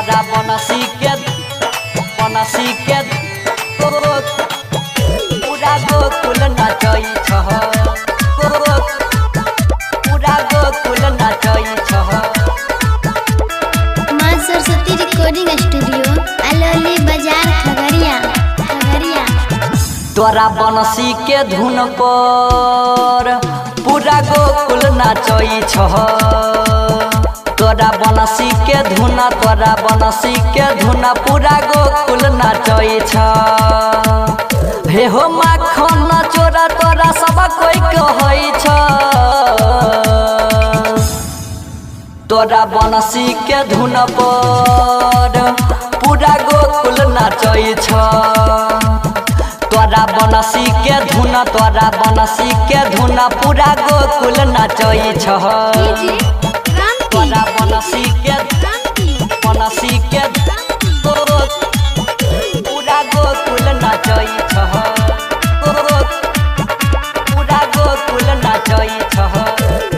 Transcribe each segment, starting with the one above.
तोरा बनसी के पूरा गोकुल नाचै छह पूरा गोकुल नाचै छह। माँ सरस्वती रिकॉर्डिंग स्टूडियो अलौली बाजार खगड़िया। तोरा बनसी के धुन पर पूरा गोकुल नाचै छह। तोरा बनसी के धुन पूरा गोकुल नाचै छह। हे हो माखन चोरा तोरा सब कोई कहै छ। तोरा बनसी के धुन पर पूरा गोकुल नाचै छ। तोरा बनसी के धुन पूरा गोकुल नाचै छह। तोरा बनसी के पूरा गोकुल नाचै छह पूरा गोकुल नाचै छह।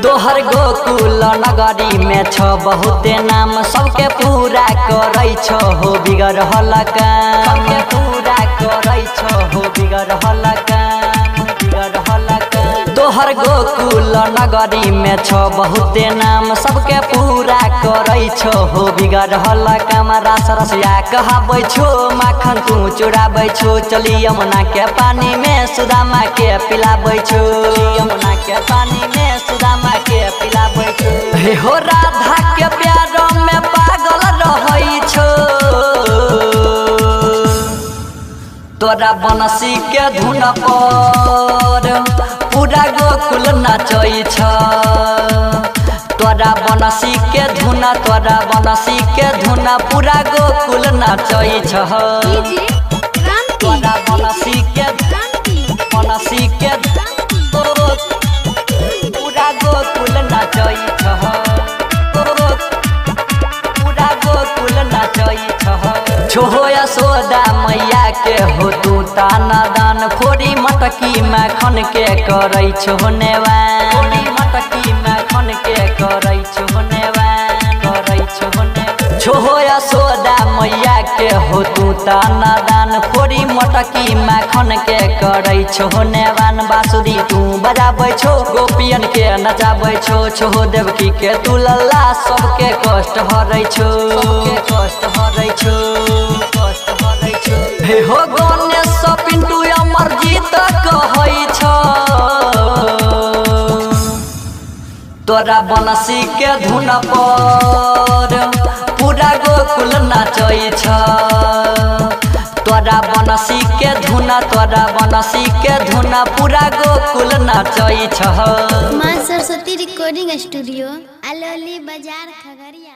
तोहर गोकुल नगरी में छ बहुते नाम सबके पूरा करै छ हो बिगड़ल काम। सबके पूरा करै छ हो बिगड़ल काम। तोहर गोकुल नगरी में छ बहुते नाम सबके पूरा करै छ हो बिगड़ल काम। रास रसिया कहबै छो माखन तू चुराबै छो। चली यमुना के पानी में सुदामा के पिलाबै छो। यमुना के पानी में सुदामा के पिलाबै छो। हे हो राधा के प्यार में पागल रहै छो। तोरा बनसी के धुन पर पूरा गोकुल नाचै छ। तोरा बनसी के धुन पूरा गोकुल नाचै छह। तोरा बनसी के पूरा गोकुल नाचै छह पूरा गोकुल नाचै छह। छोहो यशोदा मैया के हो तू ताना दान खोरी मटकी माखन के करै छो नेवान। खोरी मटकी माखन के करै छो नेवान। छोहो यशोदा मैया के हो तू ताना दान खोरी मटकी माखन के करै छो नेवान। बांसुरी तू बजाबै छो गोपियन के नचाबै छो। छोहो देवकी के तू लल्ला सबके कष्ट हरै छो। हे हो गणेश पिंटू अमरजीत कहै छ। तोरा बनसी के धुन पर पूरा गोकुल नाचै छ। तोरा बनसी के धुन पूरा गोकुल नाचै छह। माँ सरस्वती रिकॉर्डिंग स्टूडियो अलौली बाजार खगड़िया।